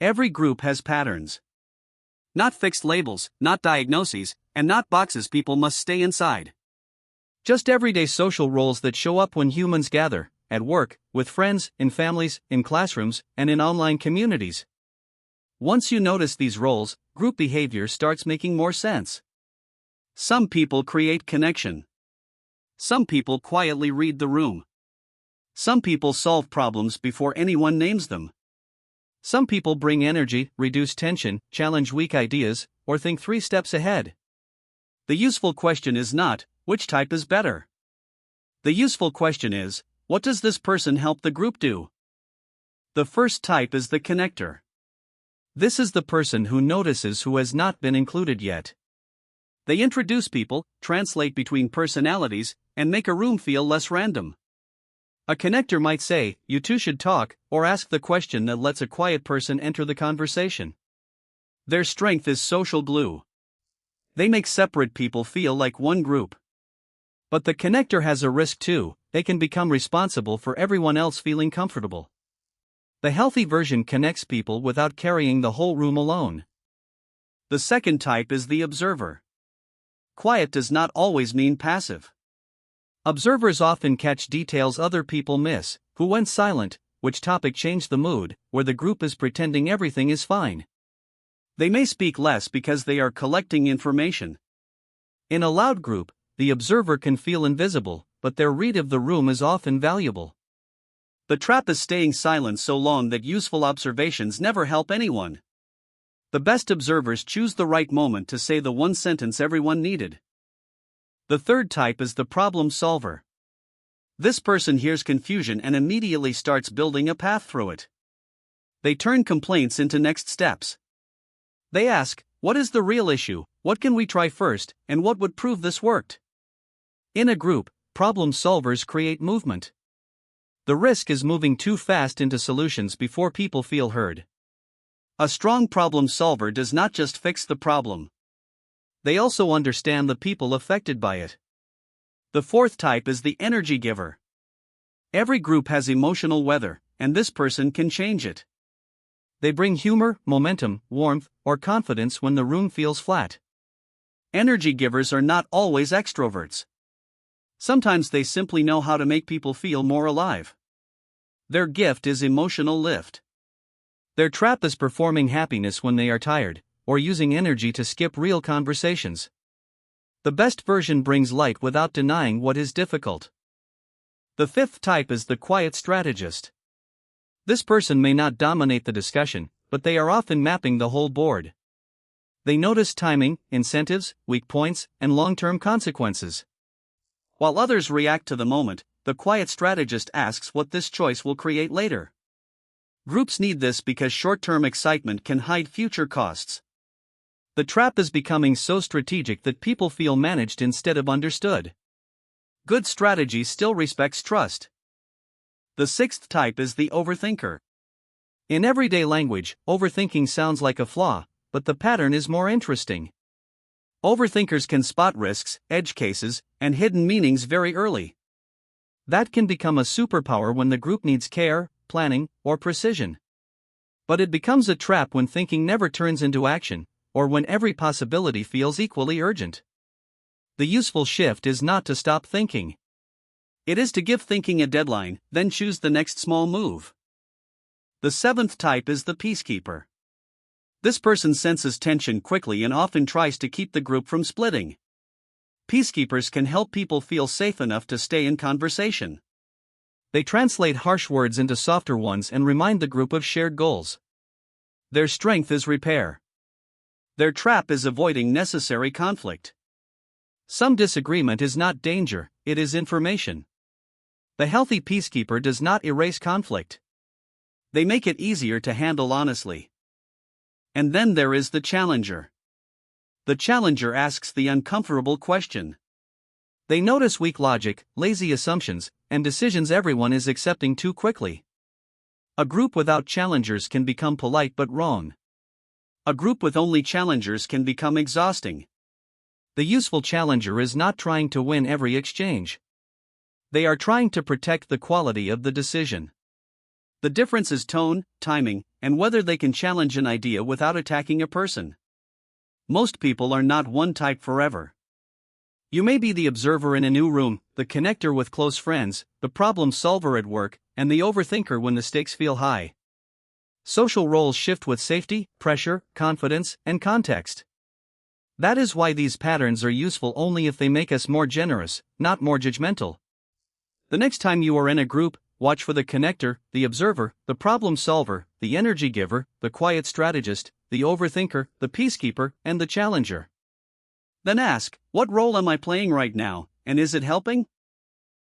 Every group has patterns. Not fixed labels, not diagnoses, and not boxes people must stay inside. Just everyday social roles that show up when humans gather, at work, with friends, in families, in classrooms, and in online communities. Once you notice these roles, group behavior starts making more sense. Some people create connection. Some people quietly read the room. Some people solve problems before anyone names them. Some people bring energy, reduce tension, challenge weak ideas, or think 3 steps ahead. The useful question is not, which type is better? The useful question is, what does this person help the group do? The first type is the connector. This is the person who notices who has not been included yet. They introduce people, translate between personalities, and make a room feel less random. A connector might say, "You two should talk," or ask the question that lets a quiet person enter the conversation. Their strength is social glue. They make separate people feel like one group. But the connector has a risk too: they can become responsible for everyone else feeling comfortable. The healthy version connects people without carrying the whole room alone. The second type is the observer. Quiet does not always mean passive. Observers often catch details other people miss: who went silent, which topic changed the mood, where the group is pretending everything is fine. They may speak less because they are collecting information. In a loud group, the observer can feel invisible, but their read of the room is often valuable. The trap is staying silent so long that useful observations never help anyone. The best observers choose the right moment to say the one sentence everyone needed. The third type is the problem solver. This person hears confusion and immediately starts building a path through it. They turn complaints into next steps. They ask, what is the real issue, what can we try first, and what would prove this worked? In a group, problem solvers create movement. The risk is moving too fast into solutions before people feel heard. A strong problem solver does not just fix the problem. They also understand the people affected by it. The fourth type is the energy giver. Every group has emotional weather, and this person can change it. They bring humor, momentum, warmth, or confidence when the room feels flat. Energy givers are not always extroverts. Sometimes they simply know how to make people feel more alive. Their gift is emotional lift. Their trap is performing happiness when they are tired, or using energy to skip real conversations. The best version brings light without denying what is difficult. The fifth type is the quiet strategist. This person may not dominate the discussion, but they are often mapping the whole board. They notice timing, incentives, weak points, and long-term consequences. While others react to the moment, the quiet strategist asks what this choice will create later. Groups need this because short-term excitement can hide future costs. The trap is becoming so strategic that people feel managed instead of understood. Good strategy still respects trust. The sixth type is the overthinker. In everyday language, overthinking sounds like a flaw, but the pattern is more interesting. Overthinkers can spot risks, edge cases, and hidden meanings very early. That can become a superpower when the group needs care, planning, or precision. But it becomes a trap when thinking never turns into action, or when every possibility feels equally urgent. The useful shift is not to stop thinking. It is to give thinking a deadline, then choose the next small move. The seventh type is the peacekeeper. This person senses tension quickly and often tries to keep the group from splitting. Peacekeepers can help people feel safe enough to stay in conversation. They translate harsh words into softer ones and remind the group of shared goals. Their strength is repair. Their trap is avoiding necessary conflict. Some disagreement is not danger, it is information. The healthy peacekeeper does not erase conflict. They make it easier to handle honestly. And then there is the challenger. The challenger asks the uncomfortable question. They notice weak logic, lazy assumptions, and decisions everyone is accepting too quickly. A group without challengers can become polite but wrong. A group with only challengers can become exhausting. The useful challenger is not trying to win every exchange. They are trying to protect the quality of the decision. The difference is tone, timing, and whether they can challenge an idea without attacking a person. Most people are not one type forever. You may be the observer in a new room, the connector with close friends, the problem solver at work, and the overthinker when the stakes feel high. Social roles shift with safety, pressure, confidence, and context. That is why these patterns are useful only if they make us more generous, not more judgmental. The next time you are in a group, watch for the connector, the observer, the problem solver, the energy giver, the quiet strategist, the overthinker, the peacekeeper, and the challenger. Then ask, what role am I playing right now, and is it helping?